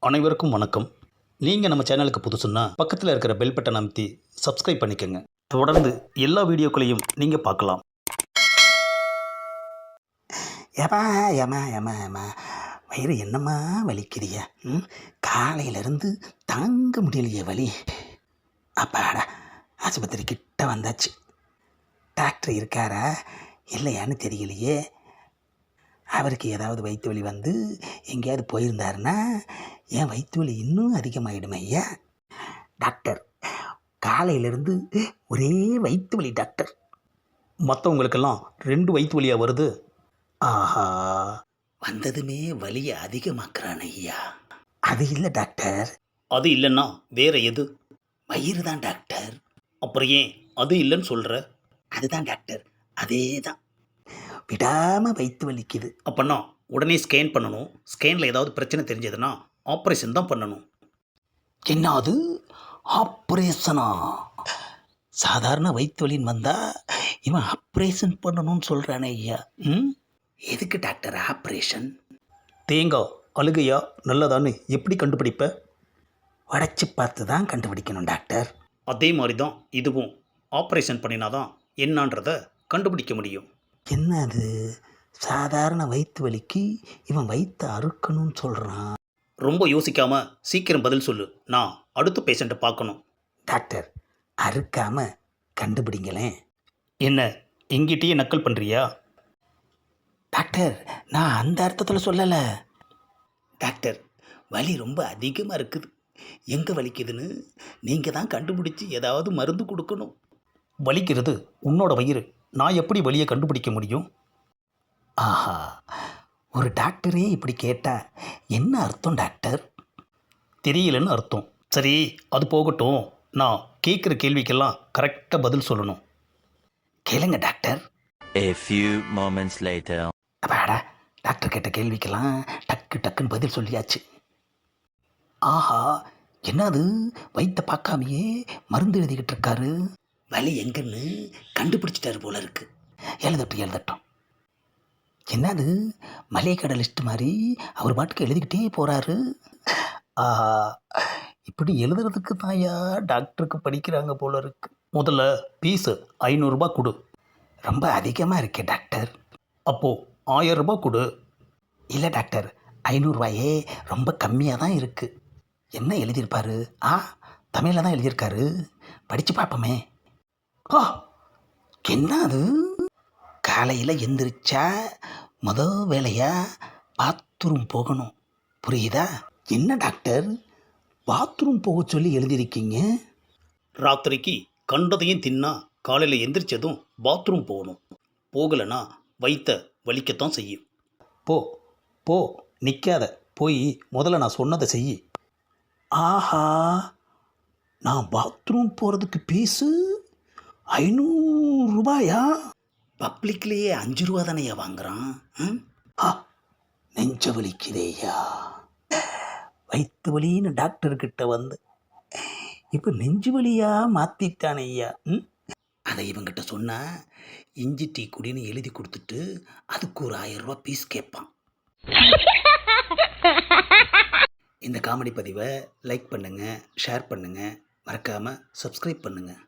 அனைவருக்கும் வணக்கம். நீங்கள் நம்ம சேனலுக்கு புதுசுன்னா பக்கத்தில் இருக்கிற பெல் பட்டன் அமைத்தி சப்ஸ்கிரைப் பண்ணிக்கோங்க. தொடர்ந்து எல்லா வீடியோக்களையும் நீங்கள் பார்க்கலாம். ஏமா ஏமா ஏமா ஏமா வயிறு என்னம்மா வலிக்குதியா? காலையிலேருந்து தாங்க முடியலையே வலி. அப்பாடா, ஆஸ்பத்திரி கிட்ட வந்தாச்சு. டாக்டர் இருக்காரா இல்லையான்னு தெரியலையே. அவருக்கு ஏதாவது வயிற்று வலி வந்து எங்கேயாவது போயிருந்தாருன்னா என் வயிற்று வலி இன்னும் அதிகமாகிடுமே ஐயா. டாக்டர், காலையிலேருந்து ஒரே வயிற்று வலி டாக்டர். மற்றவங்களுக்கெல்லாம் 2 வயிற்று வலியாக வருது. ஆஹா, வந்ததுமே வலியை அதிகமாக்குறான் ஐயா. அது இல்லை டாக்டர், அது இல்லைன்னா வேற எது? வயிறு தான் டாக்டர். அப்புறம் ஏன் அது இல்லைன்னு சொல்கிற? அதுதான் டாக்டர், அதே தான். விடாமல் வயிற்று வலிக்குது. அப்போன்னா உடனே ஸ்கேன் பண்ணணும். ஸ்கேனில் ஏதாவது பிரச்சனை தெரிஞ்சதுன்னா ஆப்ரேஷன் தான் பண்ணணும். என்ன அது, ஆப்ரேஷனா? சாதாரண வயிற்று வலின்னு வந்தால் இவன் ஆப்ரேஷன் பண்ணணும்னு சொல்கிறானே ஐயா. எதுக்கு டாக்டர் ஆப்ரேஷன்? தேங்காய் அழுகையா நல்லதான்னு எப்படி கண்டுபிடிப்ப? உடச்சி பார்த்து தான் கண்டுபிடிக்கணும் டாக்டர். அதே மாதிரி தான் இதுவும். ஆப்ரேஷன் பண்ணினாதான் என்னன்றதை கண்டுபிடிக்க முடியும். என்ன அது, சாதாரண வயிற்று வலிக்கு இவன் வயிற்று அறுக்கணும்னு சொல்கிறான். ரொம்ப யோசிக்காமல் சீக்கிரம் பதில் சொல்லு. நான் அடுத்த பேஷண்ட்டை பார்க்கணும். டாக்டர், அறுக்காம கண்டுபிடிங்களேன். என்ன எங்கிட்டயே நக்கல் பண்ணுறியா? டாக்டர், நான் அந்த அர்த்தத்தில் சொல்லலை. டாக்டர், வலி ரொம்ப அதிகமாக இருக்குது. எங்கே வலிக்குதுன்னு நீங்கள் தான் கண்டுபிடிச்சி ஏதாவது மருந்து கொடுக்கணும். வலிக்கிறது உன்னோட வயிறு. நான் எப்படி வலியை கண்டுபிடிக்க முடியும்? ஆஹா, ஒரு டாக்டரே இப்படி கேட்டால் என்ன அர்த்தம் டாக்டர்? தெரியலன்னு அர்த்தம். சரி, அது போகட்டும். நான் கேட்குற கேள்விக்கெல்லாம் கரெக்டாக பதில் சொல்லணும். கேளுங்க doctor. A few moments later. அப்பாடா, டாக்டர் கேட்ட கேள்விக்கெல்லாம் டக்கு டக்குன்னு பதில் சொல்லியாச்சு. ஆஹா, என்னது, வயிற்றை பார்க்காமையே மருந்து எழுதிக்கிட்டு இருக்காரு. வலி எங்கன்னு கண்டுபிடிச்சிட்டாரு போல இருக்கு. எழுதட்டும். என்னது, மளிகை கடை லிஸ்ட் மாதிரி அவர் பாட்டுக்கு எழுதிக்கிட்டே போகிறாரு. ஆஹா, இப்படி எழுதுறதுக்கு தாயா டாக்டருக்கு படிக்கிறாங்க போல இருக்கு. முதல்ல ஃபீஸு 500 ரூபாய் கொடு. ரொம்ப அதிகமாக இருக்கே டாக்டர். அப்போது 1000 ரூபாய் கொடு. இல்லை டாக்டர், 500 ரூபாயே ரொம்ப கம்மியாக தான் இருக்குது. என்ன எழுதியிருப்பாரு? தமிழில் தான் எழுதியிருக்காரு, படித்து பார்ப்போமே. என்ன அது, காலையில் எந்திரிச்சா வேலையாக பாத்ரூம் போகணும், புரியுதா? என்ன டாக்டர், பாத்ரூம் போக சொல்லி எழுதியிருக்கீங்க? ராத்திரிக்கு கண்டதையும் தின்னா காலையில் எந்திரிச்சதும் பாத்ரூம் போகணும். போகலைன்னா வயிற்ற வலிக்கத்தான் செய்யும். போ போ, நிற்காத, போய் முதல்ல நான் சொன்னதை செய். ஆஹா, நான் பாத்ரூம் போகிறதுக்கு ஃபீஸு 500 ரூபாயா? பப்ளிக்லேயே 5 ரூபா தானேயா வாங்குறான். நெஞ்ச வலிக்குதேயா. வயிற்று வலின்னு டாக்டர்கிட்ட வந்து இப்போ நெஞ்சு வலியாக மாற்றிட்டானே ஐயா. அதை இவங்கிட்ட சொன்னால் இஞ்சி டீ குடின்னு எழுதி கொடுத்துட்டு அதுக்கு ஒரு 1000 ரூபா ஃபீஸ் கேட்பான். இந்த காமெடி பதிவை லைக் பண்ணுங்கள், ஷேர் பண்ணுங்கள், மறக்காமல் சப்ஸ்கிரைப் பண்ணுங்கள்.